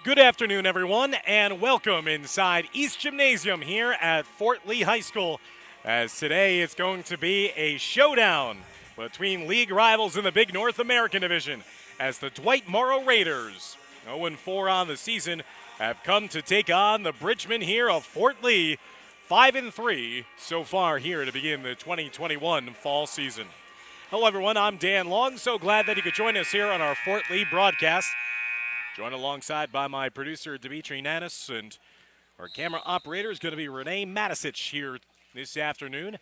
Good afternoon, everyone, and welcome inside East Gymnasium here at Fort Lee High School. As today it's going to be a showdown between league rivals in the Big North American Division as the Dwight Morrow Raiders, 0-4 on the season, have come to take on the Bridgemen here of Fort Lee, 5-3 so far here to begin the 2021 fall season. Hello, everyone. I'm Dan Long. So glad that you could join us here on our Fort Lee broadcast. Joined alongside by my producer, Dimitri Nanis, and our camera operator is going to be Renee Matisich here this afternoon,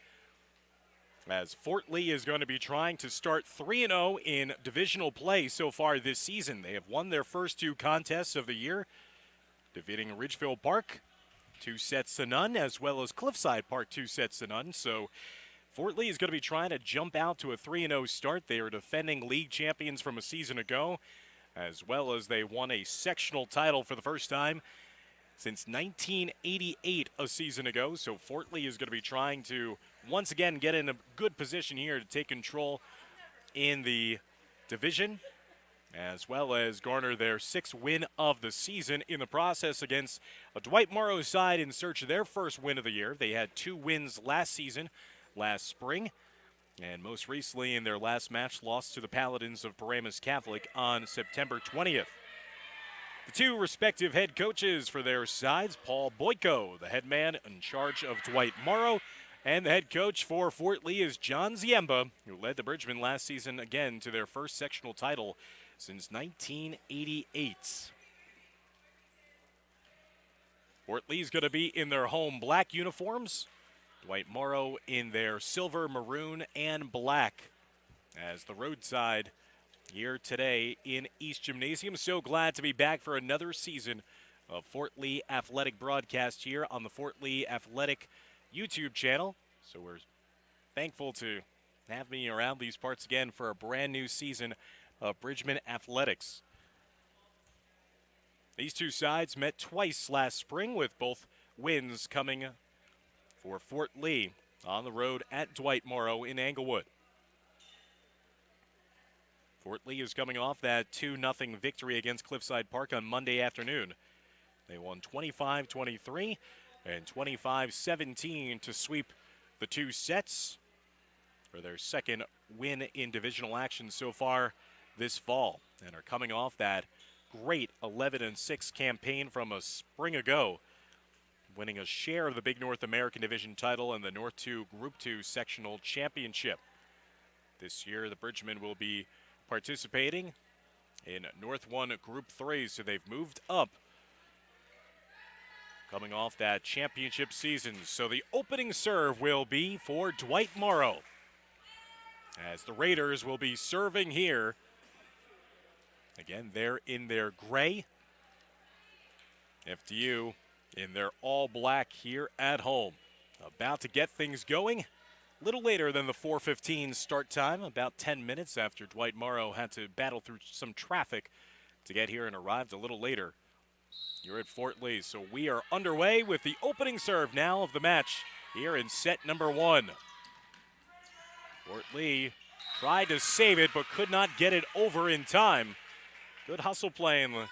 as Fort Lee is going to be trying to start 3-0 in divisional play so far this season. They have won their first two contests of the year, defeating Ridgeville Park 2-0, as well as Cliffside Park 2-0. So Fort Lee is going to be trying to jump out to a 3-0 start. They are defending league champions from a season ago, as well as they won a sectional title for the first time since 1988 a season ago. So Fort Lee is going to be trying to once again get in a good position here to take control in the division, as well as garner their sixth win of the season in the process against a Dwight Morrow side in search of their first win of the year. They had two wins last season, last spring, and most recently in their last match lost to the Paladins of Paramus Catholic on September 20th. The two respective head coaches for their sides, Paul Boyko, the head man in charge of Dwight Morrow, and the head coach for Fort Lee is John Ziemba, who led the Bridgemen last season again to their first sectional title since 1988. Fort Lee's going to be in their home black uniforms, Dwight Morrow in their silver, maroon, and black as the roadside here today in East Gymnasium. So glad to be back for another season of Fort Lee Athletic broadcast here on the Fort Lee Athletic YouTube channel. So we're thankful to have me around these parts again for a brand new season of Bridgemen Athletics. These two sides met twice last spring, with both wins coming for Fort Lee on the road at Dwight Morrow in Englewood. Fort Lee is coming off that 2-0 victory against Cliffside Park on Monday afternoon. They won 25-23 and 25-17 to sweep the two sets for their second win in divisional action so far this fall, and are coming off that great 11-6 campaign from a spring ago, winning a share of the Big North American Division title and the North 2 Group 2 Sectional Championship. This year, the Bridgemen will be participating in North 1 Group 3, so they've moved up, coming off that championship season. So the opening serve will be for Dwight Morrow, as the Raiders will be serving here. Again, they're in their gray. FDU in their all-black here at home. About to get things going a little later than the 4:15 start time, about 10 minutes after Dwight Morrow had to battle through some traffic to get here and arrived a little later. You're at Fort Lee, so we are underway with the opening serve now of the match here in set number one. Fort Lee tried to save it but could not get it over in time. Good hustle playing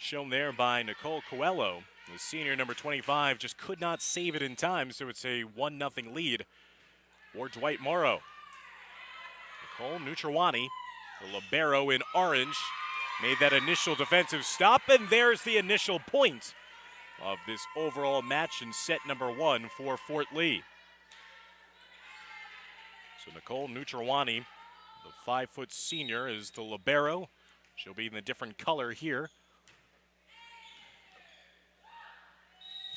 shown there by Nicole Coelho. The senior, number 25, just could not save it in time, so it's a 1-0 lead for Dwight Morrow. Nicole Nutriwani, the libero in orange, made that initial defensive stop, and there's the initial point of this overall match in set number one for Fort Lee. So Nicole Nutriwani, the 5-foot senior, is the libero. She'll be in a different color here.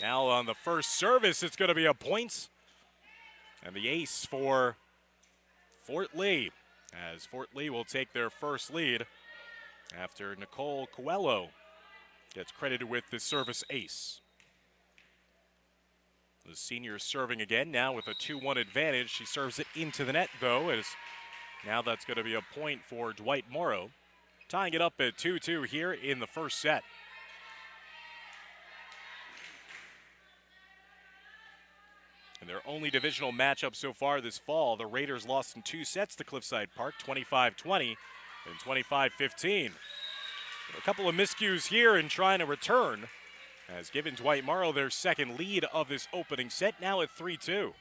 Now on the first service, it's going to be a point. And the ace for Fort Lee, as Fort Lee will take their first lead after Nicole Coelho gets credited with the service ace. The senior serving again, now with a 2-1 advantage. She serves it into the net, though, as now that's going to be a point for Dwight Morrow, tying it up at 2-2 here in the first set. In their only divisional matchup so far this fall, the Raiders lost in 2 sets to Cliffside Park, 25-20 and 25-15. A couple of miscues here in trying to return has given Dwight Morrow their second lead of this opening set, now at 3-2.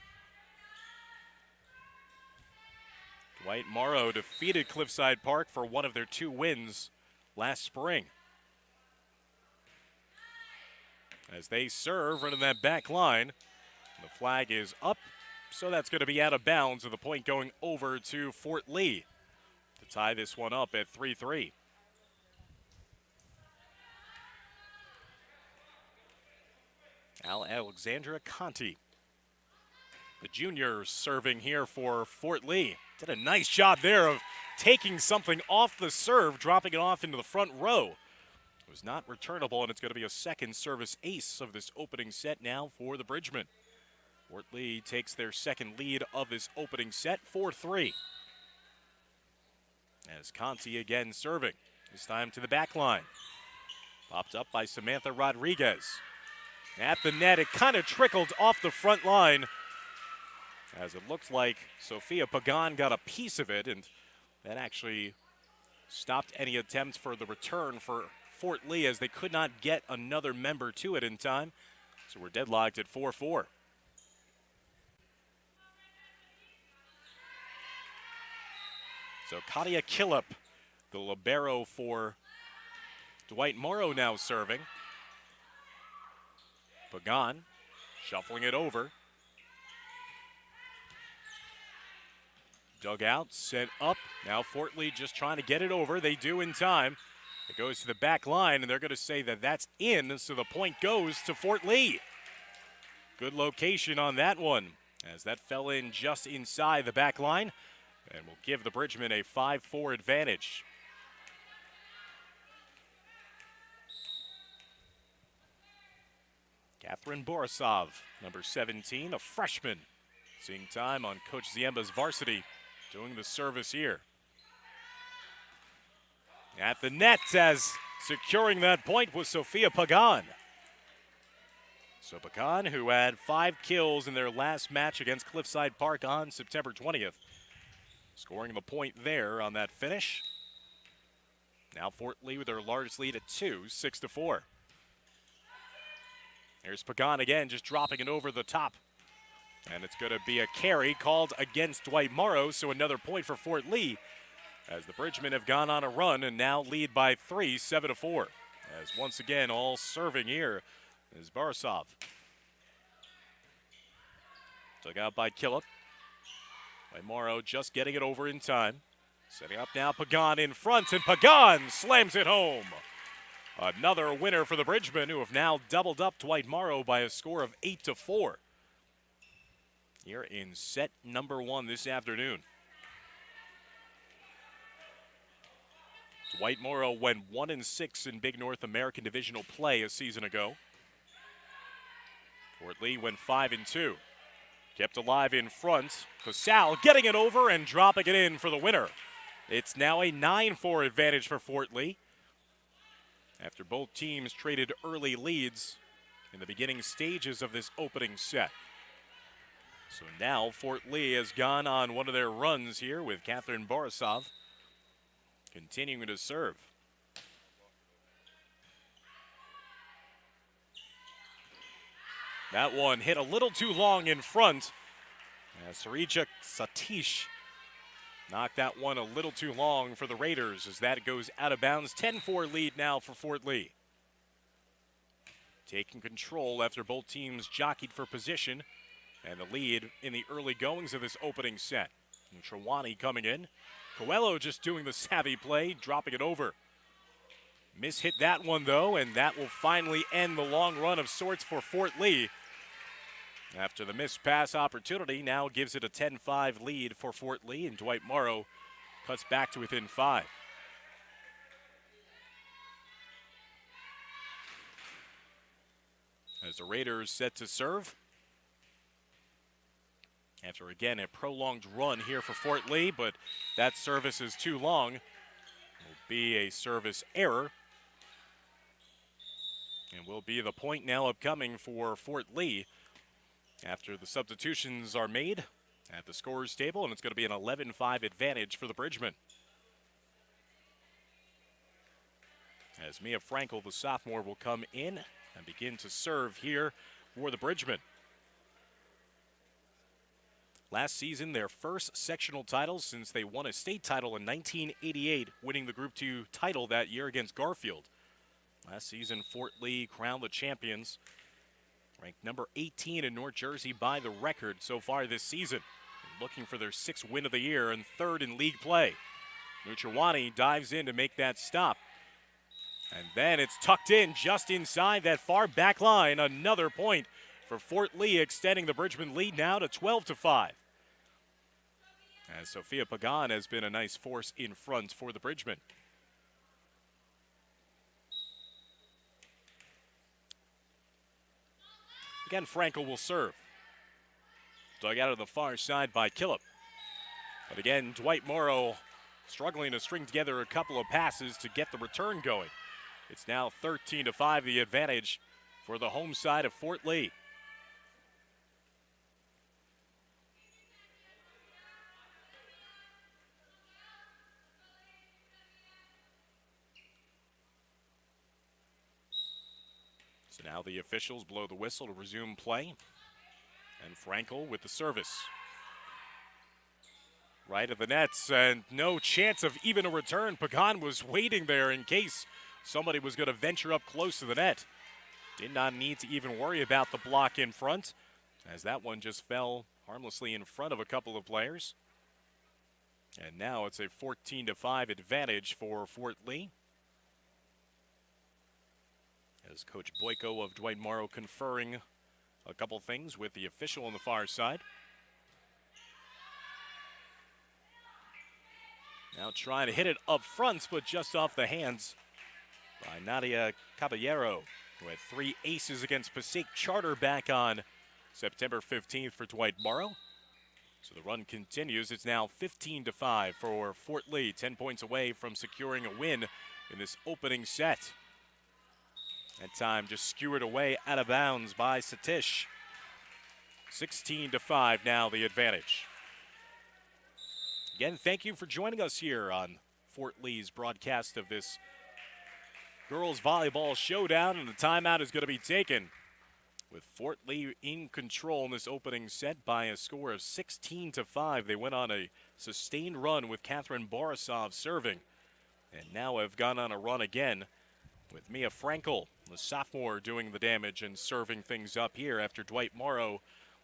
Dwight Morrow defeated Cliffside Park for one of their 2 wins last spring. As they serve running that back line, the flag is up, so that's going to be out of bounds, with the point going over to Fort Lee to tie this one up at 3-3. Alexandra Conti, the junior, serving here for Fort Lee. Did a nice job there of taking something off the serve, dropping it off into the front row. It was not returnable, and it's going to be a second service ace of this opening set now for the Bridgemen. Fort Lee takes their second lead of this opening set, 4-3. As Conti again serving, this time to the back line. Popped up by Samantha Rodriguez. At the net, it kind of trickled off the front line, as it looks like Sophia Pagan got a piece of it, and that actually stopped any attempts for the return for Fort Lee, as they could not get another member to it in time. So we're deadlocked at 4-4. So Katia Killip, the libero for Dwight Morrow, now serving. Pagan shuffling it over. Dug out, sent up. Now Fort Lee just trying to get it over. They do in time. It goes to the back line, and they're going to say that that's in, so the point goes to Fort Lee. Good location on that one, as that fell in just inside the back line, and will give the Bridgemen a 5-4 advantage. Catherine Borisov, number 17, a freshman, seeing time on Coach Ziemba's Varsity, doing the service here. At the net, as securing that point was Sophia Pagan. So Pagan, who had 5 kills in their last match against Cliffside Park on September 20th, scoring the point there on that finish. Now Fort Lee with their largest lead at 2, 6-4. Here's Pagan again, just dropping it over the top. And it's going to be a carry called against Dwight Morrow, so another point for Fort Lee, as the Bridgemen have gone on a run and now lead by 3, 7-4. As once again, all serving here is Borisov. Took out by Killip. By Morrow just getting it over in time. Setting up now Pagan in front, and Pagan slams it home. Another winner for the Bridgemen, who have now doubled up Dwight Morrow by a score of 8-4. Here in set number 1 this afternoon. Dwight Morrow went 1-6 in Big North American Divisional play a season ago. Fort Lee went 5-2. Kept alive in front. Casal getting it over and dropping it in for the winner. It's now a 9-4 advantage for Fort Lee, after both teams traded early leads in the beginning stages of this opening set. So now Fort Lee has gone on one of their runs here with Catherine Borisov continuing to serve. That one hit a little too long in front. Sarija Satish knocked that one a little too long for the Raiders, as that goes out of bounds. 10-4 lead now for Fort Lee. Taking control after both teams jockeyed for position, and the lead in the early goings of this opening set. And Trewani coming in. Coelho just doing the savvy play, dropping it over. Mishit that one though, and that will finally end the long run of sorts for Fort Lee. After the missed pass opportunity, now gives it a 10-5 lead for Fort Lee, and Dwight Morrow cuts back to within 5. As the Raiders set to serve. After again a prolonged run here for Fort Lee, but that service is too long. Will be a service error. And will be the point now upcoming for Fort Lee after the substitutions are made at the scorers table, and it's going to be an 11-5 advantage for the Bridgemen. as Mia Frankel, the sophomore, will come in and begin to serve here for the Bridgemen. Last season, their first sectional title since they won a state title in 1988, winning the Group 2 title that year against Garfield. Last season, Fort Lee crowned the champions, ranked number 18 in North Jersey by the record so far this season, looking for their 6th win of the year and 3rd in league play. Nuchawani dives in to make that stop. And then it's tucked in just inside that far back line. Another point for Fort Lee, extending the Bridgeman lead now to 12-5. As Sophia Pagan has been a nice force in front for the Bridgemen. Again, Frankel will serve. Dug out of the far side by Killip. But again, Dwight Morrow struggling to string together a couple of passes to get the return going. It's now 13-5, the advantage for the home side of Fort Lee. So now the officials blow the whistle to resume play. And Frankel with the service. Right of the nets, and no chance of even a return. Pagan was waiting there in case somebody was going to venture up close to the net. Did not need to even worry about the block in front, as that one just fell harmlessly in front of a couple of players. And now it's a 14-5 advantage for Fort Lee, as Coach Boyko of Dwight Morrow conferring a couple things with the official on the far side. Now trying to hit it up front, but just off the hands by Nadia Caballero, who had 3 aces against Passaic Charter back on September 15th for Dwight Morrow. So the run continues. It's now 15-5 for Fort Lee, 10 points away from securing a win in this opening set. That time just skewered away out of bounds by Satish. 16-5 now the advantage. Again, thank you for joining us here on Fort Lee's broadcast of this girls volleyball showdown, and the timeout is going to be taken with Fort Lee in control in this opening set by a score of 16-5. They went on a sustained run with Catherine Borisov serving, and now have gone on a run again with Mia Frankel, the sophomore, doing the damage and serving things up here after Dwight Morrow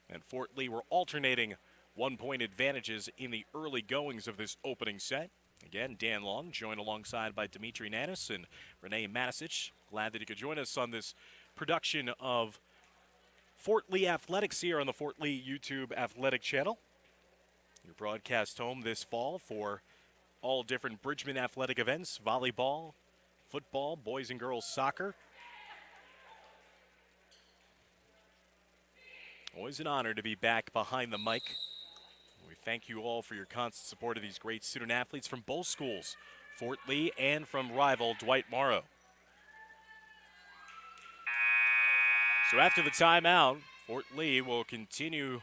and Fort Lee were alternating 1-point advantages in the early goings of this opening set. Again, Dan Long joined alongside by Dimitri Nanis and Renee Matisic. Glad that you could join us on this production of Fort Lee Athletics here on the Fort Lee YouTube Athletic Channel. Your broadcast home this fall for all different Bridgeman athletic events: volleyball, football, boys and girls soccer. Always an honor to be back behind the mic. We thank you all for your constant support of these great student athletes from both schools, Fort Lee and from rival Dwight Morrow. So after the timeout, Fort Lee will continue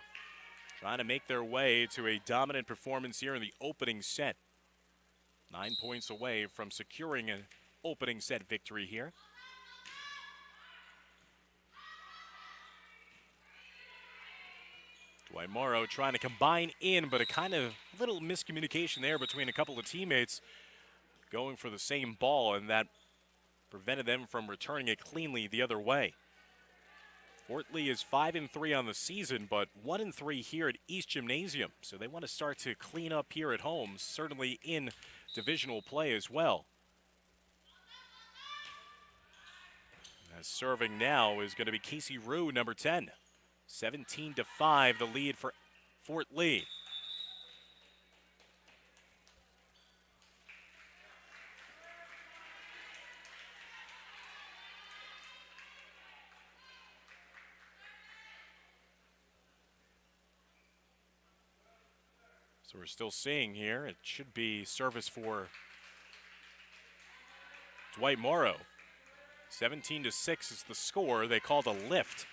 trying to make their way to a dominant performance here in the opening set. 9 points away from securing an opening set victory here. Dwight Morrow trying to combine in, but a kind of little miscommunication there between a couple of teammates going for the same ball, and that prevented them from returning it cleanly the other way. Fort Lee is 5-3 on the season, but 1-3 here at East Gymnasium, so they want to start to clean up here at home, certainly in divisional play as well. As serving now is going to be Casey Rue, number 10. 17-5, the lead for Fort Lee. So we're still seeing here, it should be service for Dwight Morrow. 17-6 is the score. They called a lift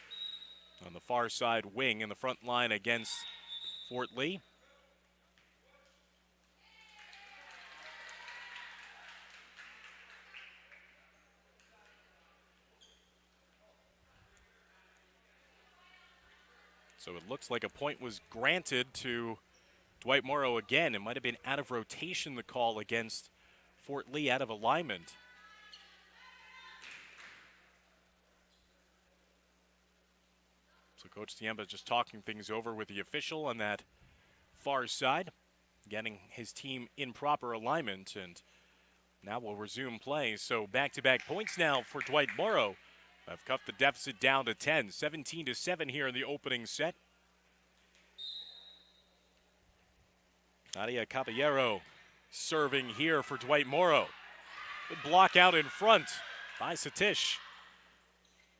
on the far side wing in the front line against Fort Lee. So it looks like a point was granted to Dwight Morrow again. It might have been out of rotation, the call against Fort Lee, out of alignment. So Coach Siemba just talking things over with the official on that far side, getting his team in proper alignment, and now we'll resume play. So back-to-back points now for Dwight Morrow. Have cut the deficit down to 10, 17-7 here in the opening set. Nadia Caballero serving here for Dwight Morrow. Good block out in front by Satish.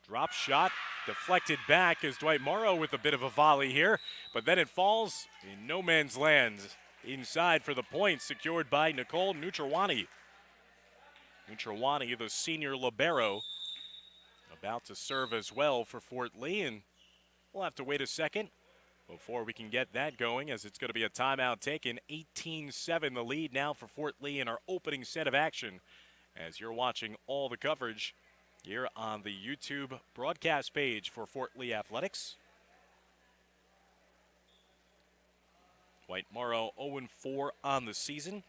Drop shot deflected back as Dwight Morrow with a bit of a volley here, but then it falls in no man's land. Inside for the point, secured by Nicole Nutrwani. Nutrwani, the senior libero, about to serve as well for Fort Lee, and we'll have to wait a second before we can get that going, as it's going to be a timeout taken. 18-7 the lead now for Fort Lee in our opening set of action, as you're watching all the coverage here on the YouTube broadcast page for Fort Lee Athletics. Dwight Morrow 0-4 on the season.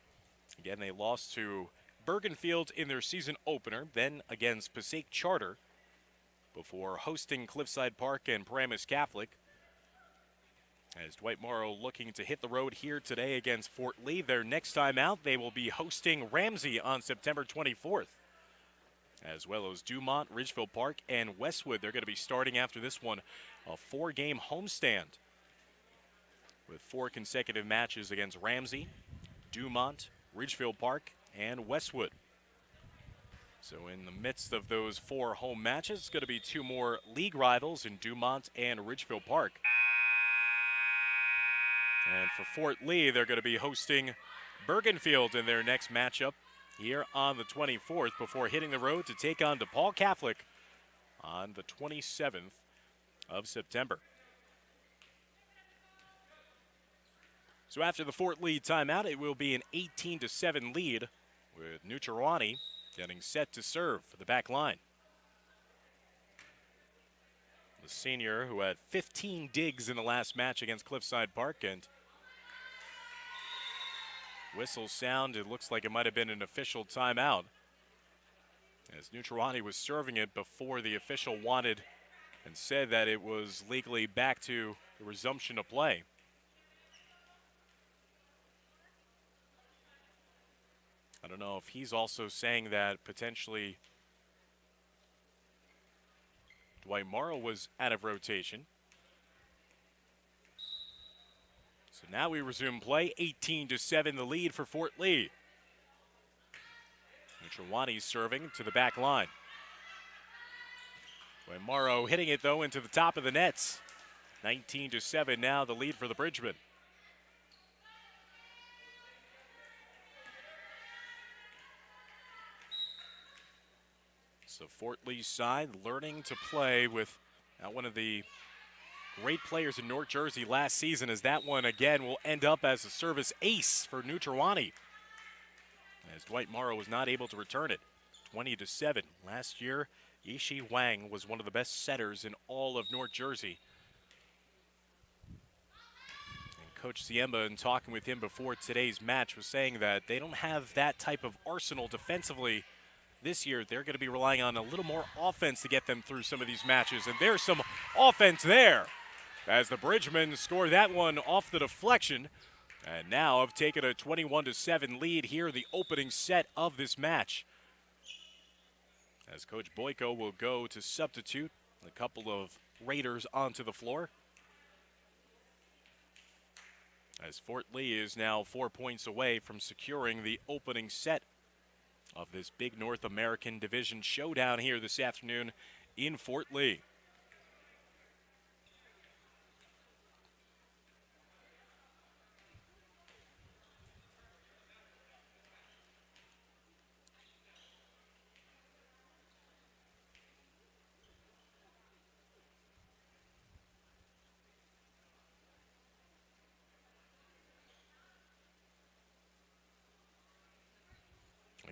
Again, they lost to Bergenfield in their season opener, then against Passaic Charter, before hosting Cliffside Park and Paramus Catholic. As Dwight Morrow looking to hit the road here today against Fort Lee. Their next time out, they will be hosting Ramsey on September 24th. As well as Dumont, Ridgefield Park, and Westwood. They're going to be starting after this one a 4-game homestand with 4 consecutive matches against Ramsey, Dumont, Ridgefield Park, and Westwood. So in the midst of those 4 home matches, it's going to be 2 more league rivals in Dumont and Ridgefield Park. And for Fort Lee, they're going to be hosting Bergenfield in their next matchup here on the 24th before hitting the road to take on DePaul Catholic on the 27th of September. So after the Fort Lee timeout, it will be an 18-7 lead with Nutrwani getting set to serve for the back line. The senior who had 15 digs in the last match against Cliffside Park, and whistle sound, it looks like it might have been an official timeout, as Nutrwani was serving it before the official wanted and said that it was legally back to the resumption of play. I don't know if he's also saying that potentially Dwight Morrow was out of rotation. So now we resume play. 18-7 the lead for Fort Lee. Nutrwani serving to the back line. Dwight Morrow hitting it though into the top of the nets. 19-7 now the lead for the Bridgemen. So Fort Lee's side learning to play with one of the great players in North Jersey last season, as that one again will end up as a service ace for Nutrwani, as Dwight Morrow was not able to return it. 20-7. Last year, Yishi Wang was one of the best setters in all of North Jersey. And Coach Siemba, in talking with him before today's match, was saying that they don't have that type of arsenal defensively this year. They're going to be relying on a little more offense to get them through some of these matches, and there's some offense there as the Bridgemen score that one off the deflection, and now have taken a 21-7 lead here in the opening set of this match, as Coach Boyko will go to substitute a couple of Raiders onto the floor, as Fort Lee is now 4 points away from securing the opening set of this big North American Division showdown here this afternoon in Fort Lee.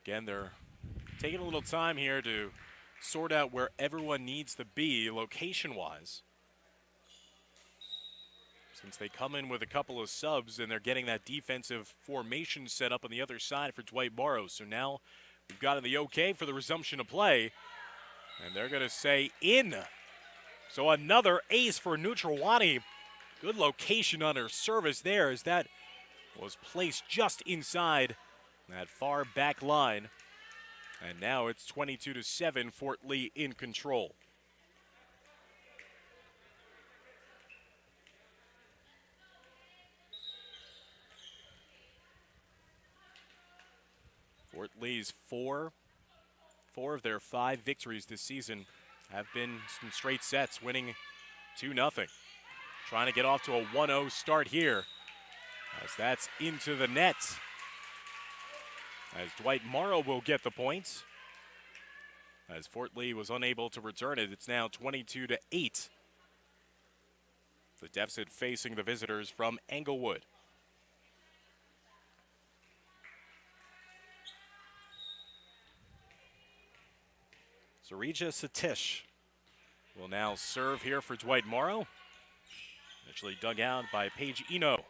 Again, they're taking a little time here to sort out where everyone needs to be location-wise. since they come in with a couple of subs and they're getting that defensive formation set up on the other side for Dwight Morrow. So now we've gotten the okay for the resumption of play, and they're going to say in. So another ace for Nutriwani. Good location on her service there, as that was placed just inside that far back line. And now it's 22-7, Fort Lee in control. Fort Lee's four of their 5 victories this season have been some straight sets, winning 2-0. Trying to get off to a 1-0 start here, as that's into the net. As Dwight Morrow will get the points, as Fort Lee was unable to return it. It's now 22-8. The deficit facing the visitors from Englewood. Sarija Satish will now serve here for Dwight Morrow. Initially dug out by Paige Eno.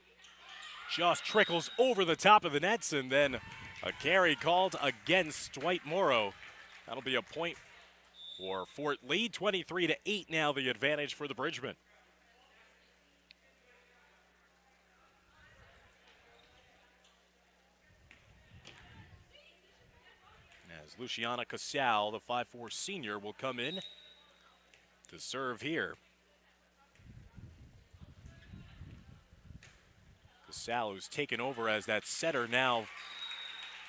Just trickles over the top of the nets, and then a carry called against Dwight Morrow. That'll be a point for Fort Lee. 23-8 now, the advantage for the Bridgemen. As Luciana Casal, the 5'4 senior, will come in to serve here. Casal, who's taken over as that setter now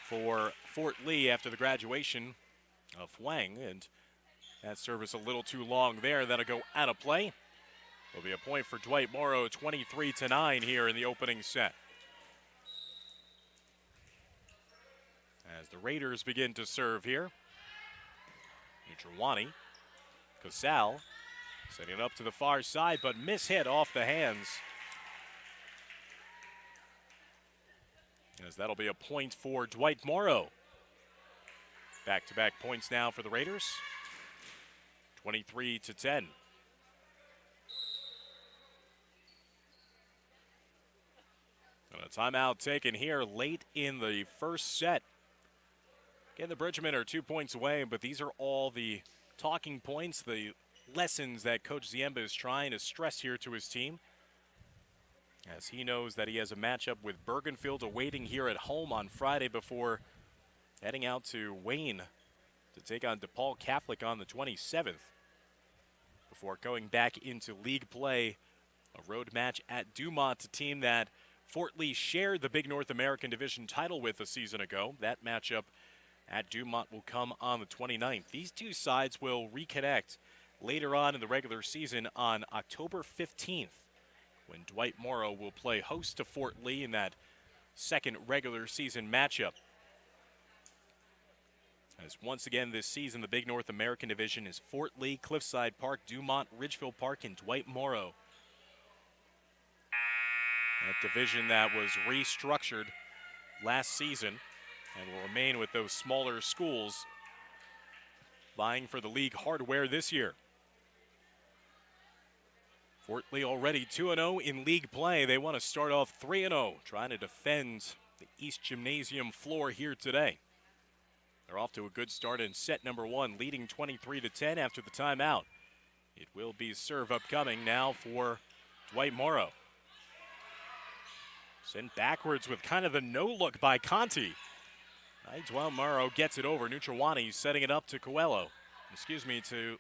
for Fort Lee after the graduation of Huang, and that service a little too long there. That'll go out of play. There'll be a point for Dwight Morrow, 23-9 here in the opening set. As the Raiders begin to serve here, Nutriwani, Casal, setting it up to the far side, but mishit off the hands. As that'll be a point for Dwight Morrow. Back-to-back points now for the Raiders. 23-10. And a timeout taken here late in the first set. Again, the Bridgemen are 2 points away, but these are all the talking points, the lessons that Coach Ziemba is trying to stress here to his team, as he knows that he has a matchup with Bergenfield awaiting here at home on Friday before heading out to Wayne to take on DePaul Catholic on the 27th, before going back into league play, a road match at Dumont, a team that Fort Lee shared the Big North American Division title with a season ago. That matchup at Dumont will come on the 29th. These two sides will reconnect later on in the regular season on October 15th, when Dwight Morrow will play host to Fort Lee in that second regular season matchup. As once again this season, the Big North American Division is Fort Lee, Cliffside Park, Dumont, Ridgeville Park, and Dwight Morrow. That division that was restructured last season and will remain with those smaller schools vying for the league hardware this year. Fort Lee already 2-0 in league play. They want to start off 3-0, trying to defend the East Gymnasium floor here today. They're off to a good start in set number 1, leading 23-10 after the timeout. It will be serve upcoming now for Dwight Morrow. Sent backwards with kind of the no-look by Conti. Dwight Morrow gets it over. Nutriwani setting it up to to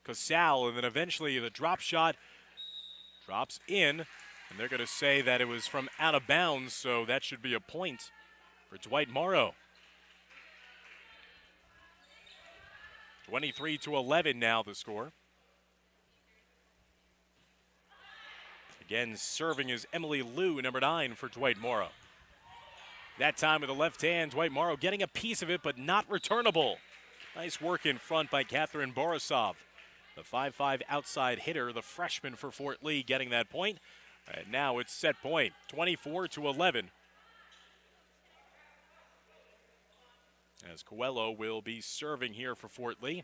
Casal, and then eventually the drop shot drops in, and they're going to say that it was from out of bounds, so that should be a point for Dwight Morrow. 23-11 now the score. Again, serving is Emily Liu, number 9 for Dwight Morrow. That time with the left hand, Dwight Morrow getting a piece of it, but not returnable. Nice work in front by Catherine Borisov. The 5'5 outside hitter, the freshman for Fort Lee, getting that point. And now it's set point, 24-11. As Coelho will be serving here for Fort Lee.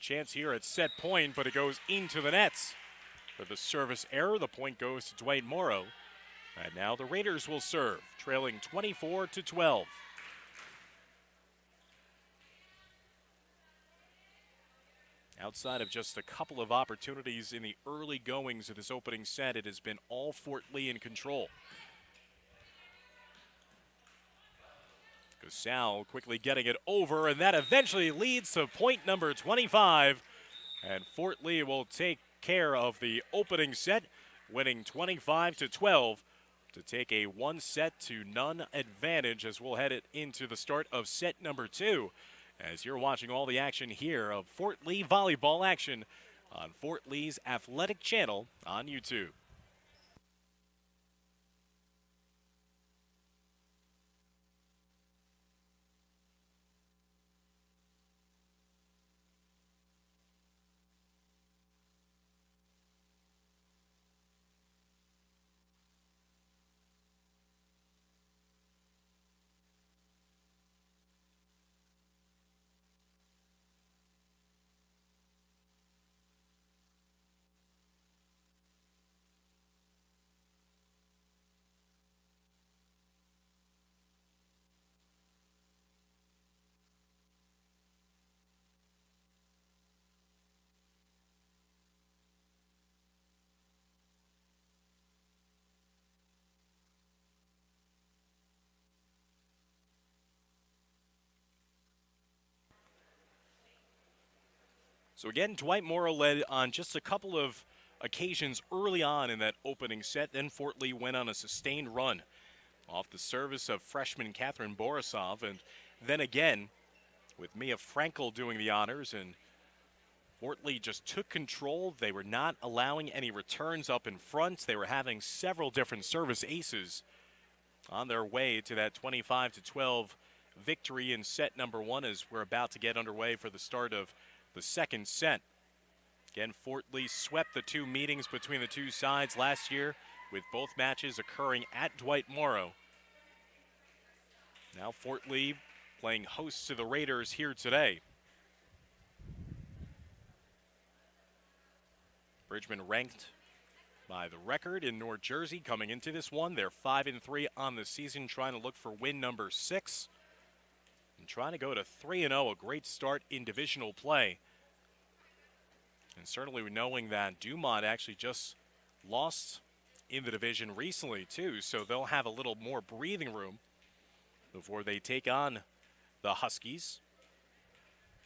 chance here at set point, but it goes into the nets. For the service error, the point goes to Dwight Morrow. And now the Raiders will serve, trailing 24-12. Outside of just a couple of opportunities in the early goings of this opening set, it has been all Fort Lee in control. Gasal quickly getting it over, and that eventually leads to point number 25. And Fort Lee will take care of the opening set, winning 25-12 to take a 1-set-to-none advantage as we'll head it into the start of set number 2. As you're watching all the action here of Fort Lee volleyball action on Fort Lee's Athletic Channel on YouTube. So again, Dwight Morrow led on just a couple of occasions early on in that opening set. Then Fort Lee went on a sustained run off the service of freshman Catherine Borisov. And then again, with Mia Frankel doing the honors, and Fort Lee just took control. They were not allowing any returns up in front. They were having several different service aces on their way to that 25-12 victory in set number 1 as we're about to get underway for the start of the second set. Again, Fort Lee swept the 2 meetings between the 2 sides last year, with both matches occurring at Dwight Morrow. Now Fort Lee playing host to the Raiders here today. Bridgman ranked by the record in North Jersey coming into this one. They're 5-3 on the season, trying to look for win number 6. And trying to go to 3-0, a great start in divisional play. And certainly knowing that Dumont actually just lost in the division recently too, so they'll have a little more breathing room before they take on the Huskies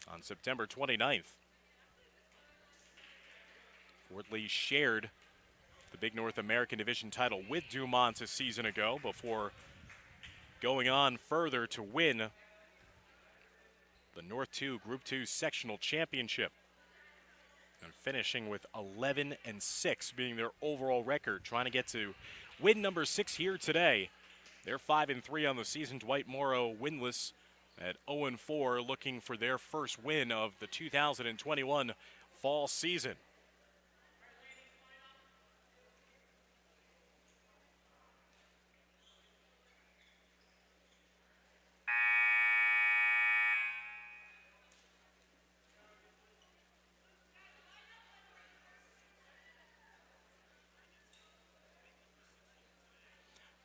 on September 29th. Fort Lee shared the Big North American Division title with Dumont a season ago before going on further to win the North 2 Group 2 Sectional Championship and finishing with 11-6 being their overall record, trying to get to win number 6 here today. They're 5-3 on the season. Dwight Morrow winless at 0-4, looking for their first win of the 2021 fall season.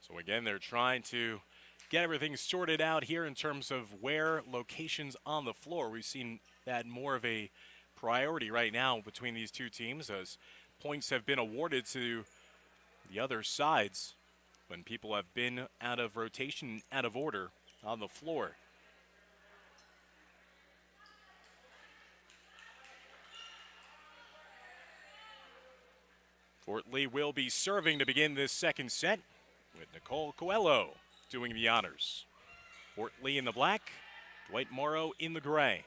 So again, they're trying to get everything sorted out here in terms of where locations on the floor. We've seen that more of a priority right now between these two teams as points have been awarded to the other sides when people have been out of rotation, out of order on the floor. Fort Lee will be serving to begin this second set, with Nicole Coelho doing the honors. Fort Lee in the black, Dwight Morrow in the gray.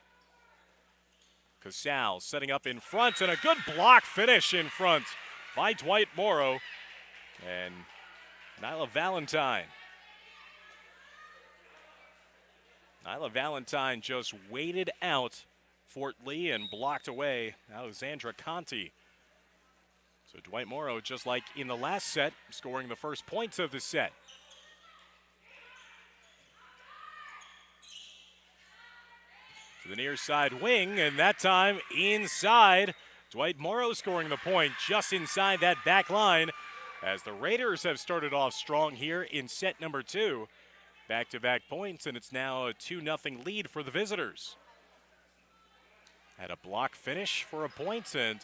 Casal setting up in front, and a good block finish in front by Dwight Morrow and Nyla Valentine. Nyla Valentine just waited out Fort Lee and blocked away Alexandra Conti. So Dwight Morrow, just like in the last set, scoring the first points of the set. to the near side wing, and that time inside. Dwight Morrow scoring the point just inside that back line as the Raiders have started off strong here in set number 2. Back-to-back points, and it's now a 2-0 lead for the visitors. Had a block finish for a point, and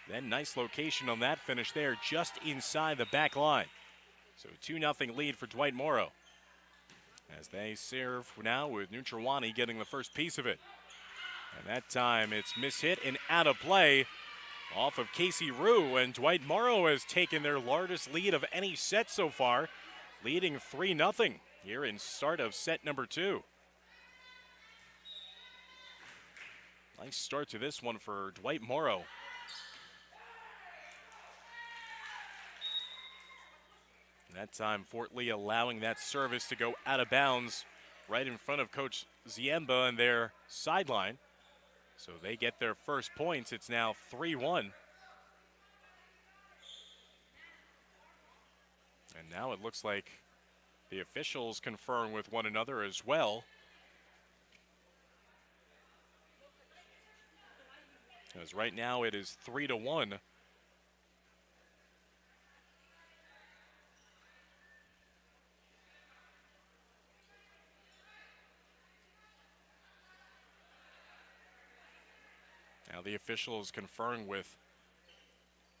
then nice location on that finish there just inside the back line. So 2-0 lead for Dwight Morrow as they serve now with Nutriwani getting the first piece of it. And that time it's mishit and out of play off of Casey Rue, and Dwight Morrow has taken their largest lead of any set so far, leading 3-0 here in start of set number 2. Nice start to this one for Dwight Morrow. That time Fort Lee allowing that service to go out of bounds right in front of Coach Ziemba and their sideline. So they get their first points. It's now 3-1. And now it looks like the officials conferring with one another as well. Because right now it is 3-1. Now the officials conferring with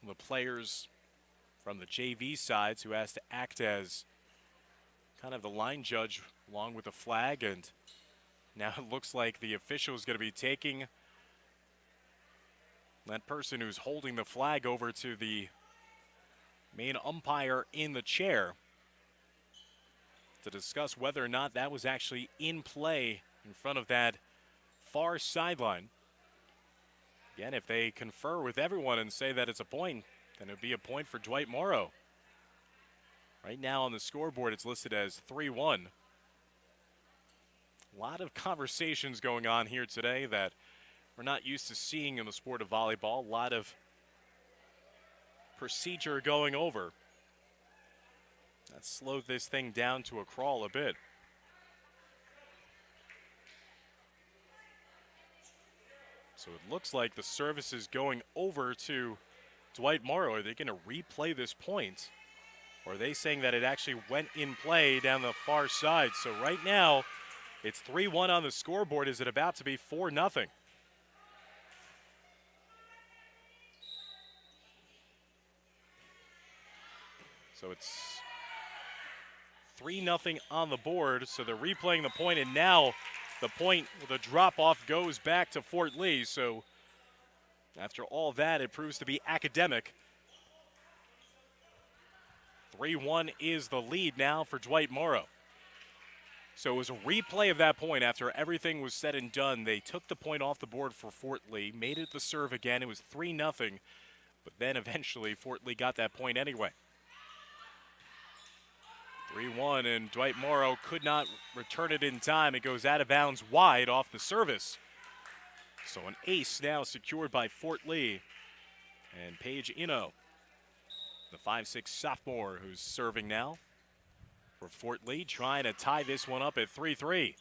the players from the JV sides who has to act as kind of the line judge along with the flag, and now it looks like the official is going to be taking that person who's holding the flag over to the main umpire in the chair to discuss whether or not that was actually in play in front of that far sideline. Again, if they confer with everyone and say that it's a point, then it would be a point for Dwight Morrow. Right now on the scoreboard, it's listed as 3-1. A lot of conversations going on here today that we're not used to seeing in the sport of volleyball. A lot of procedure going over. That slowed this thing down to a crawl a bit. So it looks like the service is going over to Dwight Morrow. Are they going to replay this point? Or are they saying that it actually went in play down the far side? So right now, it's 3-1 on the scoreboard. Is it about to be 4-0? So it's 3-0 on the board. So they're replaying the point, and now the point with a drop-off goes back to Fort Lee. So after all that, it proves to be academic. 3-1 is the lead now for Dwight Morrow. So it was a replay of that point after everything was said and done. They took the point off the board for Fort Lee, made it the serve again. It was 3-0, but then eventually Fort Lee got that point anyway. 3-1, and Dwight Morrow could not return it in time. It goes out of bounds wide off the service. So an ace now secured by Fort Lee. And Paige Ino, the 5'6" sophomore who's serving now for Fort Lee, trying to tie this one up at 3-3.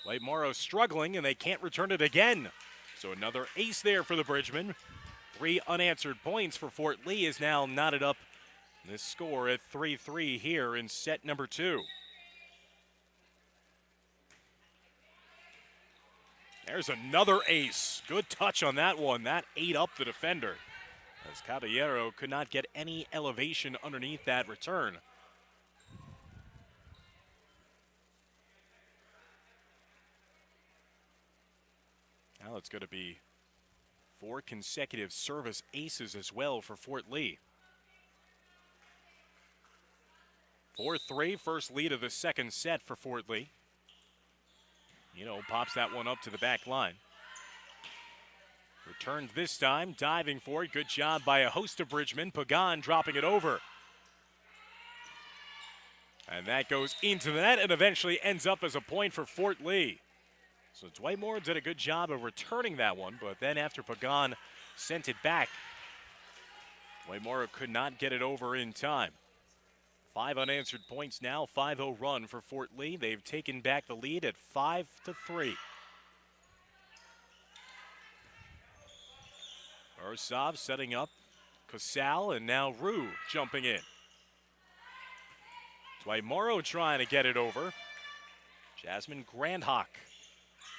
Dwight Morrow struggling, and they can't return it again. So another ace there for the Bridgemen. 3 unanswered points for Fort Lee is now knotted up this score at 3-3 here in set number 2. There's another ace. Good touch on that one. That ate up the defender, as Caballero could not get any elevation underneath that return. Now it's going to be 4 consecutive service aces as well for Fort Lee. 4-3, first lead of the second set for Fort Lee. Pops that one up to the back line. Returned this time, diving for it. Good job by a host of Bridgemen. Pagan dropping it over. And that goes into the net and eventually ends up as a point for Fort Lee. So Dwight Morrow did a good job of returning that one, but then after Pagan sent it back, Dwight Morrow could not get it over in time. 5 unanswered points now, 5-0 run for Fort Lee. They've taken back the lead at 5-3. Ursov setting up Casal, and now Rue jumping in. Dwight Morrow trying to get it over. Jasmine Grandhawk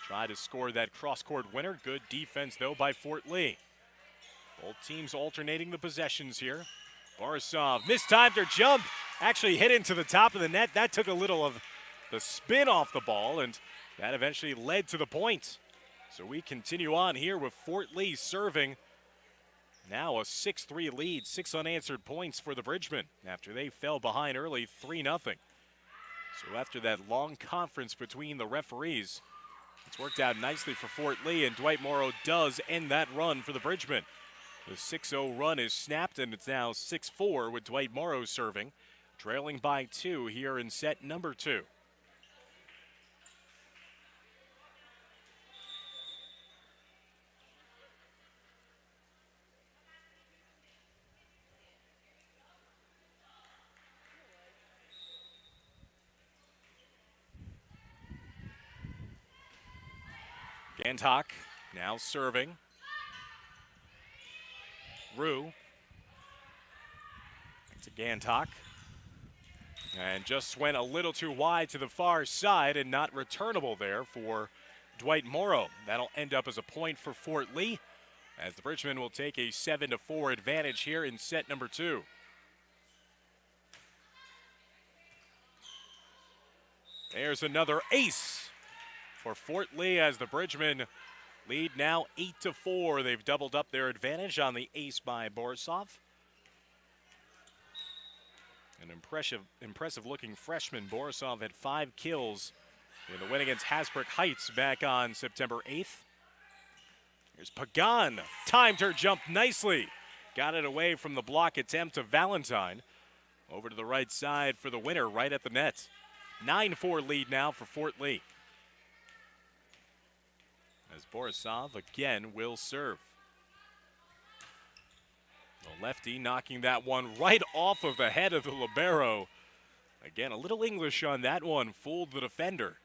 tried to score that cross-court winner. Good defense, though, by Fort Lee. Both teams alternating the possessions here. Borisov mistimed her jump. Actually hit into the top of the net. That took a little of the spin off the ball, and that eventually led to the point. So we continue on here with Fort Lee serving. Now a 6-3 lead, 6 unanswered points for the Bridgemen after they fell behind early 3-0. So after that long conference between the referees, it's worked out nicely for Fort Lee, and Dwight Morrow does end that run for the Bridgemen. The 6-0 run is snapped, and it's now 6-4 with Dwight Morrow serving, trailing by 2 here in set number 2. Gantok now serving. Rue to Gantok. And just went a little too wide to the far side and not returnable there for Dwight Morrow. That'll end up as a point for Fort Lee, as the Bridgemen will take a 7-4 advantage here in set number 2. There's another ace for Fort Lee as the Bridgemen lead now 8-4. They've doubled up their advantage on the ace by Borisov. An impressive looking freshman. Borisov had 5 kills in the win against Hasbrook Heights back on September 8th. Here's Pagan. Timed her jump nicely. Got it away from the block attempt of Valentine. Over to the right side for the winner right at the net. 9-4 lead now for Fort Lee, as Borisov again will serve. The lefty knocking that one right off of the head of the libero. Again, a little English on that one, fooled the defender.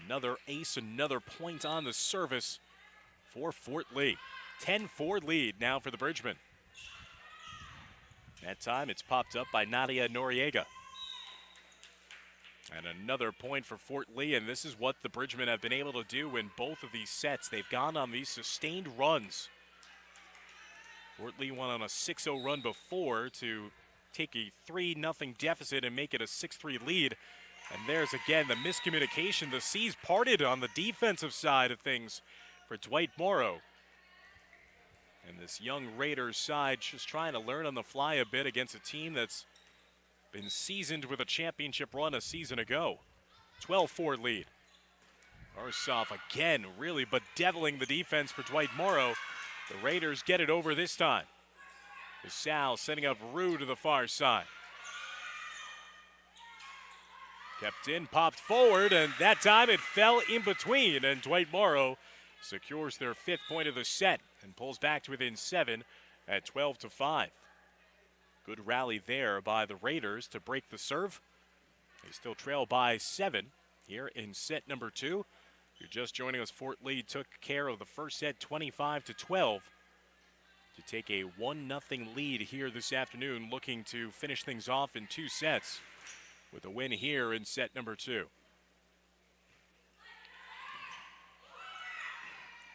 Another ace, another point on the service for Fort Lee. 10-4 lead now for the Bridgemen. That time it's popped up by Nadia Noriega. And another point for Fort Lee, and this is what the Bridgemen have been able to do in both of these sets. They've gone on these sustained runs. Fort Lee went on a 6-0 run before to take a 3-0 deficit and make it a 6-3 lead. And there's again the miscommunication. The seas parted on the defensive side of things for Dwight Morrow. And this young Raiders side just trying to learn on the fly a bit against a team that's been seasoned with a championship run a season ago. 12-4 lead. Arsov again really bedeviling the defense for Dwight Morrow. The Raiders get it over this time. Sal setting up Rue to the far side. Kept in, popped forward, and that time it fell in between, and Dwight Morrow secures their 5th point of the set and pulls back to within 7 at 12-5. Good rally there by the Raiders to break the serve. They still trail by 7 here in set number 2. If you're just joining us, Fort Lee took care of the first set 25-12 to take a 1-0 lead here this afternoon, looking to finish things off in 2 sets with a win here in set number 2.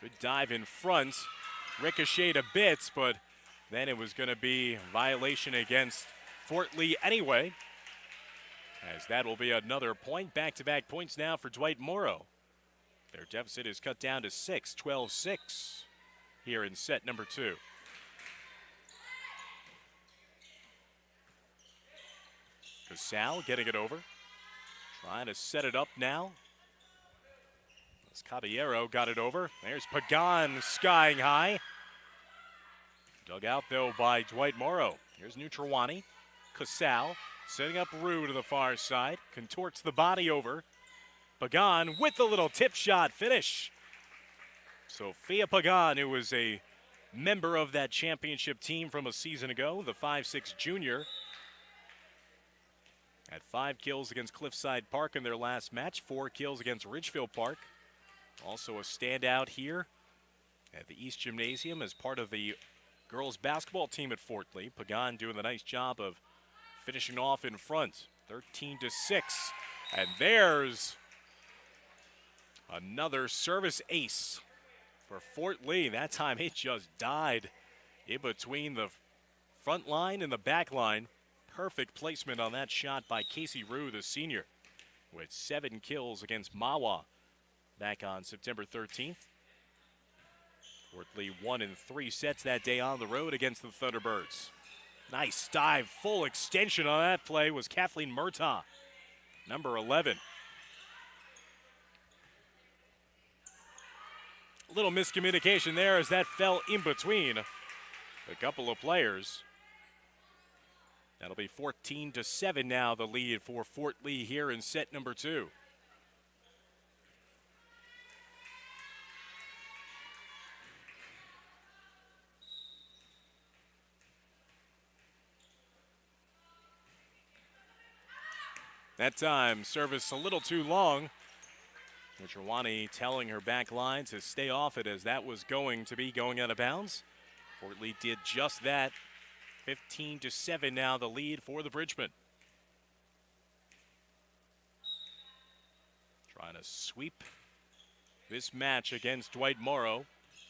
Good dive in front. Ricocheted a bit, but then it was going to be a violation against Fort Lee anyway, as that will be another point. Back-to-back points now for Dwight Morrow. Their deficit is cut down to 6, 12-6 here in set number 2. Casal getting it over. Trying to set it up now. As Caballero got it over. There's Pagan skying high. Dug out, though, by Dwight Morrow. Here's Nutrwani. Casal setting up Rue to the far side. Contorts the body over. Pagan with the little tip shot finish. Sophia Pagan, who was a member of that championship team from a season ago, the 5'6" junior. Had 5 kills against Cliffside Park in their last match, 4 kills against Ridgefield Park. Also a standout here at the East Gymnasium as part of the girls basketball team at Fort Lee. Pagan doing a nice job of finishing off in front, 13-6. And there's another service ace for Fort Lee. That time it just died in between the front line and the back line. Perfect placement on that shot by Casey Rue, the senior, with 7 kills against Mahwah back on September 13th. Fort Lee won in 3 sets that day on the road against the Thunderbirds. Nice dive, full extension on that play was Kathleen Murtaugh, number 11. A little miscommunication there as that fell in between a couple of players. That'll be 14-7 now, the lead for Fort Lee here in set number 2. That time, service a little too long. Nutrwani telling her back line to stay off it as that was going to be going out of bounds. Fort Lee did just that. 15-7 now, the lead for the Bridgemen. Trying to sweep this match against Dwight Morrow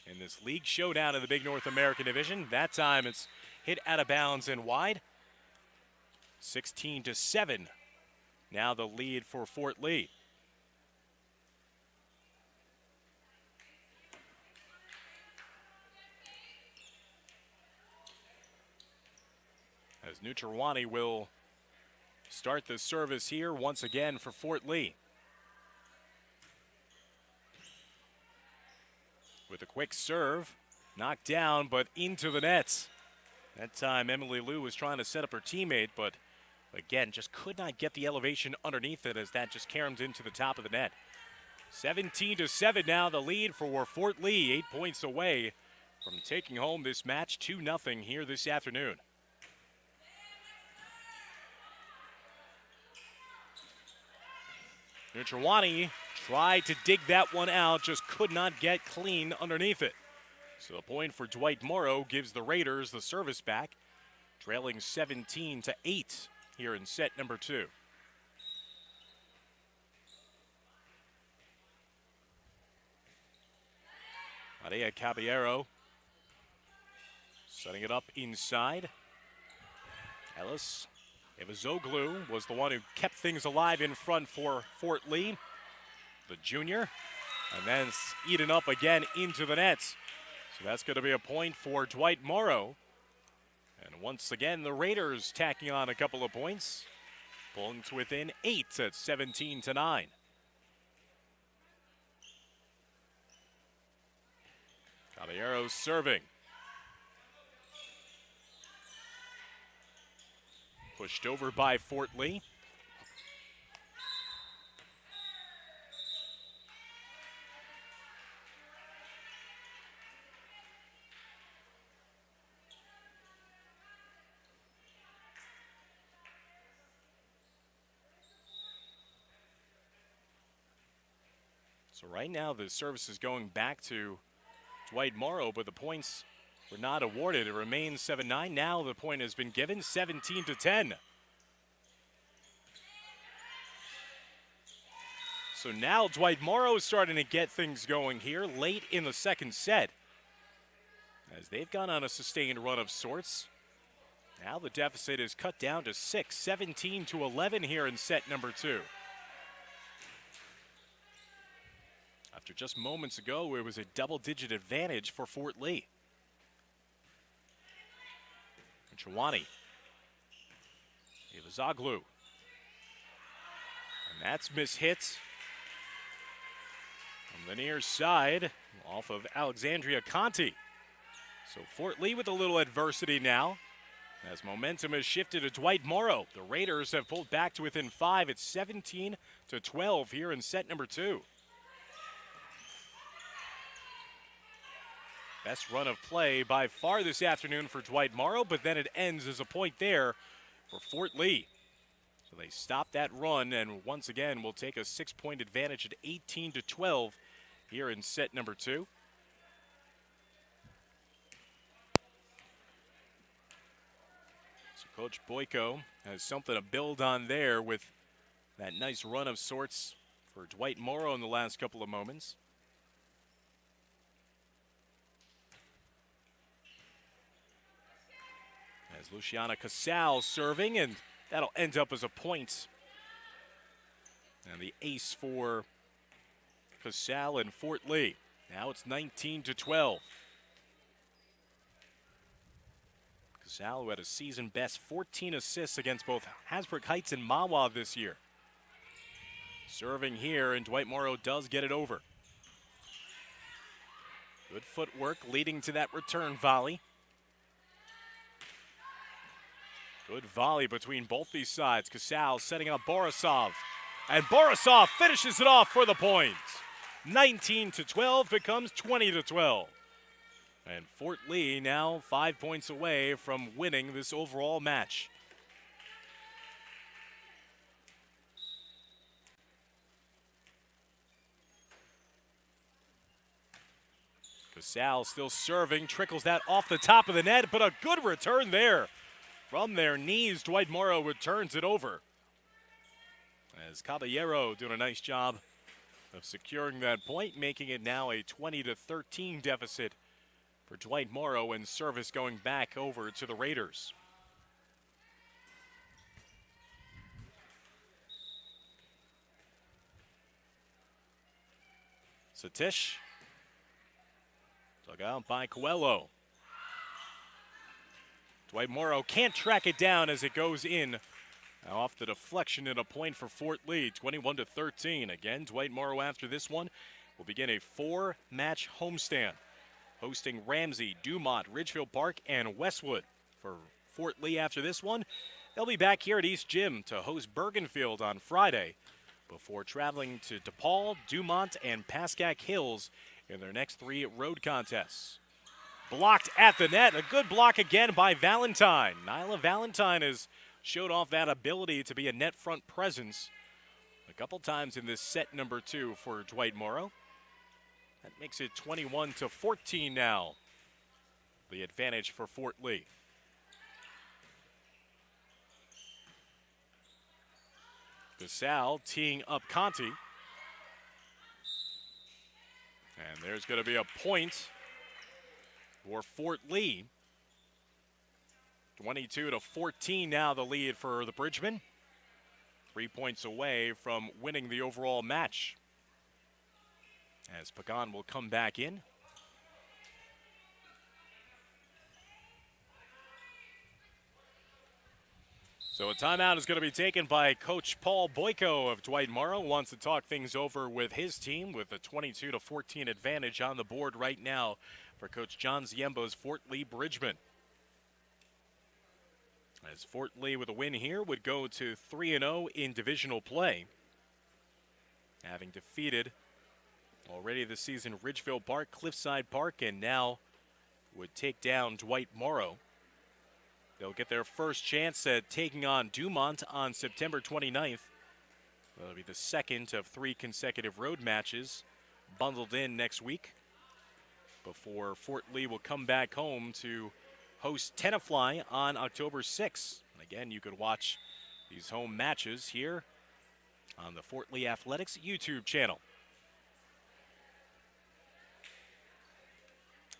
in this league showdown in the Big North American Division. That time it's hit out of bounds and wide. 16-7. Now the lead for Fort Lee. As Nutrwani will start the service here once again for Fort Lee. With a quick serve, knocked down but into the nets. That time Emily Liu was trying to set up her teammate, but again, just could not get the elevation underneath it as that just caromed into the top of the net. 17-7 now, the lead for Fort Lee, 8 points away from taking home this match 2-0 here this afternoon. Nutrwani tried to dig that one out, just could not get clean underneath it. So the point for Dwight Morrow gives the Raiders the service back, trailing 17-8 here in set number 2. Maria Caballero setting it up inside. Ellis Evazoglu was the one who kept things alive in front for Fort Lee, the junior, and then eaten up again into the nets. So that's going to be a point for Dwight Morrow. And once again, the Raiders tacking on a couple of points, pulling to within 8 at 17-9. Caballero serving. Pushed over by Fort Lee. So right now the service is going back to Dwight Morrow, but the points were not awarded. It remains 7-9. Now the point has been given, 17-10. So now Dwight Morrow is starting to get things going here late in the second set, as they've gone on a sustained run of sorts. Now the deficit is cut down to 6, 17-11 here in set number 2. After just moments ago, it was a double-digit advantage for Fort Lee. Chawani. Evazoglu. And that's mishit from the near side off of Alexandria Conti. So Fort Lee with a little adversity now as momentum has shifted to Dwight Morrow. The Raiders have pulled back to within 5. It's 17-12 here in set number 2. Best run of play by far this afternoon for Dwight Morrow, but then it ends as a point there for Fort Lee. So they stop that run and once again will take a 6-point advantage at 18-12 here in set number 2. So Coach Boyko has something to build on there with that nice run of sorts for Dwight Morrow in the last couple of moments. As Luciana Casal serving, and that'll end up as a point. And the ace for Casal and Fort Lee. Now it's 19-12. Casal, who had a season best 14 assists against both Hasbrook Heights and Mahwah this year. Serving here, and Dwight Morrow does get it over. Good footwork leading to that return volley. Good volley between both these sides. Casal setting up Borisov. And Borisov finishes it off for the point. 19-12 becomes 20-12. And Fort Lee now 5 points away from winning this overall match. Casal still serving, trickles that off the top of the net, but a good return there. From their knees, Dwight Morrow returns it over. As Caballero doing a nice job of securing that point, making it now a 20-13 deficit for Dwight Morrow, and service going back over to the Raiders. Satish. Dug out by Coelho. Dwight Morrow can't track it down as it goes in. Now off the deflection and a point for Fort Lee, 21-13. Again, Dwight Morrow after this one will begin a 4-match homestand, hosting Ramsey, Dumont, Ridgefield Park, and Westwood. For Fort Lee after this one, they'll be back here at East Gym to host Bergenfield on Friday before traveling to DePaul, Dumont, and Pascack Hills in their next 3 road contests. Blocked at the net. A good block again by Valentine. Nyla Valentine has showed off that ability to be a net front presence a couple times in this set number 2 for Dwight Morrow. That makes it 21-14 now. The advantage for Fort Lee. Casal teeing up Conti. And there's going to be a point for Fort Lee. 22-14 now the lead for the Bridgemen. 3 points away from winning the overall match. As Pagan will come back in. So a timeout is going to be taken by Coach Paul Boyko of Dwight Morrow. Wants to talk things over with his team with a 22-14 advantage on the board right now for Coach John Ziemba's Fort Lee Bridgemen. As Fort Lee with a win here would go to 3-0 in divisional play, having defeated already this season Ridgefield Park, Cliffside Park, and now would take down Dwight Morrow. They'll get their first chance at taking on Dumont on September 29th. That'll be the second of 3 consecutive road matches bundled in next week before Fort Lee will come back home to host Tenafly on October 6th. And again, you could watch these home matches here on the Fort Lee Athletics YouTube channel.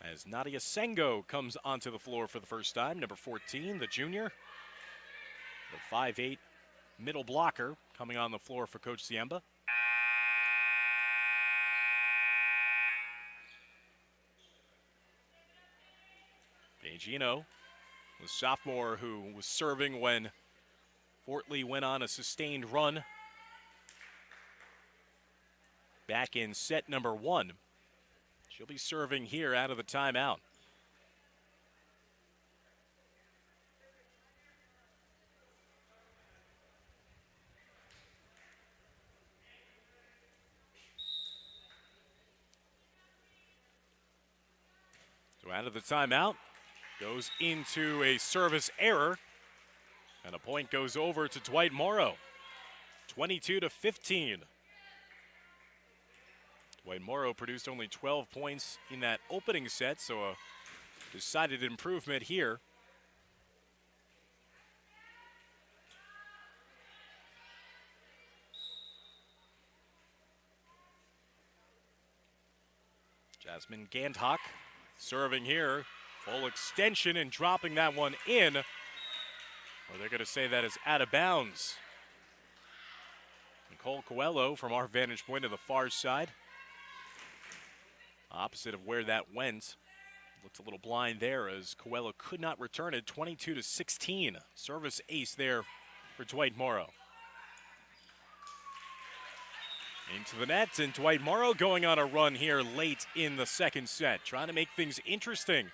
As Nadia Sengo comes onto the floor for the first time, number 14, the junior. The 5'8" middle blocker coming on the floor for Coach Ziemba. Gino, the sophomore who was serving when Fort Lee went on a sustained run back in set number 1. She'll be serving here out of the timeout. So out of the timeout, goes into a service error, and a point goes over to Dwight Morrow. 22-15. Dwight Morrow produced only 12 points in that opening set, so a decided improvement here. Jasmine Gandhak serving here. Full extension and dropping that one in. Or they're going to say that is out of bounds. Nicole Coelho from our vantage point to the far side. Opposite of where that went. Looked a little blind there as Coelho could not return it. 22-16. Service ace there for Dwight Morrow. Into the net, and Dwight Morrow going on a run here late in the second set, trying to make things interesting.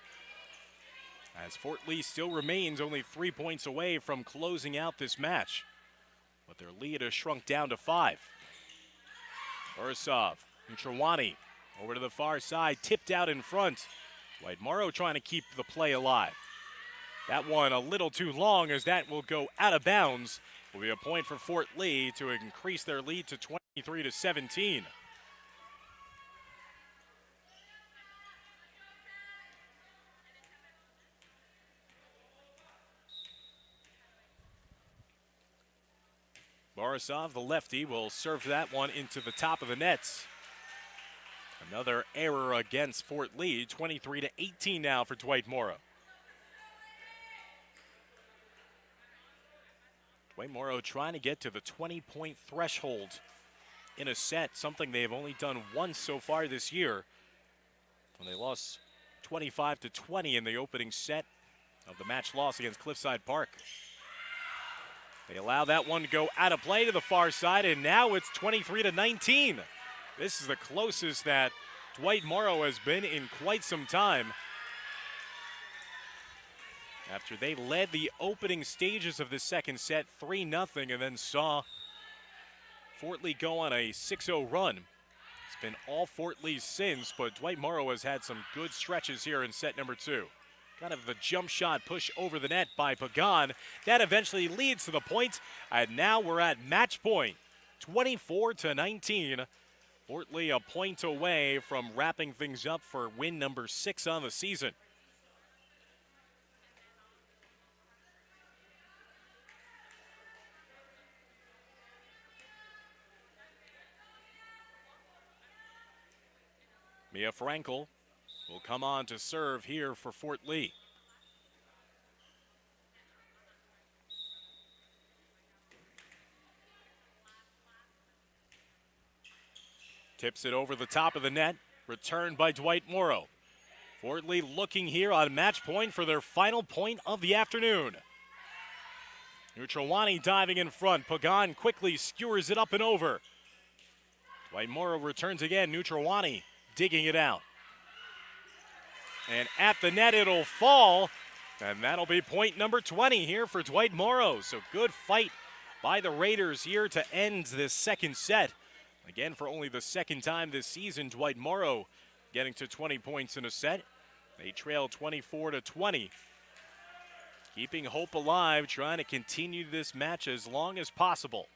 As Fort Lee still remains only 3 points away from closing out this match. But their lead has shrunk down to 5. Borisov, Uchawani over to the far side, tipped out in front. Dwight Morrow trying to keep the play alive. That one a little too long as that will go out of bounds. Will be a point for Fort Lee to increase their lead to 23-17. Borisov, the lefty, will serve that one into the top of the nets. Another error against Fort Lee. 23-18 now for Dwight Morrow. Dwight Morrow trying to get to the 20-point threshold in a set, something they've only done once so far this year when they lost 25-20 in the opening set of the match loss against Cliffside Park. They allow that one to go out of play to the far side, and now it's 23-19. This is the closest that Dwight Morrow has been in quite some time. After they led the opening stages of the second set 3-0 and then saw Fort Lee go on a 6-0 run. It's been all Fort Lee since, but Dwight Morrow has had some good stretches here in set number 2. Kind of the jump shot push over the net by Pagan. That eventually leads to the point, and now we're at match point. 24-19. Fort Lee a point away from wrapping things up for win number 6 on the season. Mia Frankel will come on to serve here for Fort Lee. Tips it over the top of the net. Returned by Dwight Morrow. Fort Lee looking here on match point for their final point of the afternoon. Uchawani diving in front. Pagan quickly skewers it up and over. Dwight Morrow returns again. Uchawani digging it out. And at the net it'll fall, and that'll be point number 20 here for Dwight Morrow. So good fight by the Raiders here to end this second set. Again, for only the second time this season, Dwight Morrow getting to 20 points in a set. They trail 24-20. Keeping hope alive, trying to continue this match as long as possible.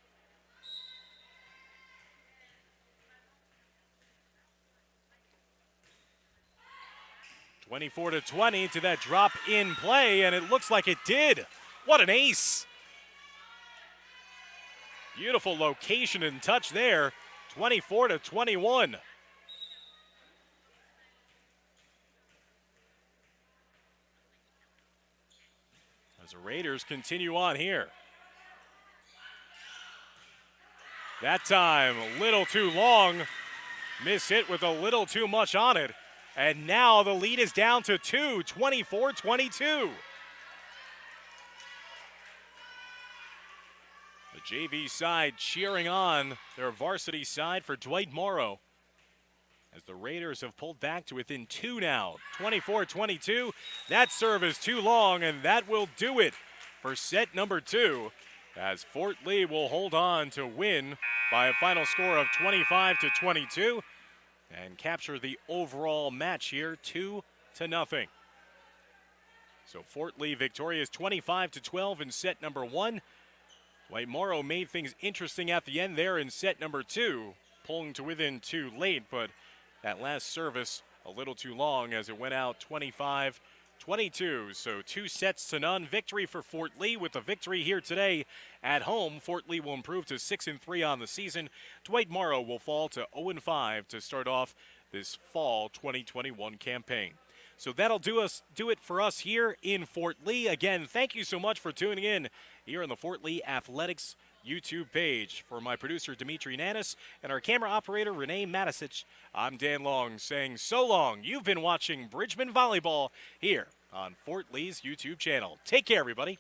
24-20 to that drop in play, and it looks like it did. What an ace. Beautiful location and touch there. 24-21. As the Raiders continue on here. That time, a little too long. Miss hit with a little too much on it. And now the lead is down to 2, 24-22. The JV side cheering on their varsity side for Dwight Morrow as the Raiders have pulled back to within 2 now. 24-22. That serve is too long, and that will do it for set number 2 as Fort Lee will hold on to win by a final score of 25-22. And capture the overall match here, 2-0. So Fort Lee victorious 25-12 in set number 1. Dwight Morrow made things interesting at the end there in set number 2. pulling to within 2 late, but that last service a little too long as it went out 25-22. So 2-0 victory for Fort Lee. With the victory here today at home, Fort Lee will improve to 6-3 on the season. Dwight Morrow will fall to 0-5 to start off this fall 2021 campaign. So that'll do it for us here in Fort Lee. Again, thank you so much for tuning in here on the Fort Lee Athletics YouTube page. For my producer, Dimitri Nanis, and our camera operator, Renee Matisic, I'm Dan Long saying so long. You've been watching Bridgman Volleyball here on Fort Lee's YouTube channel. Take care, everybody.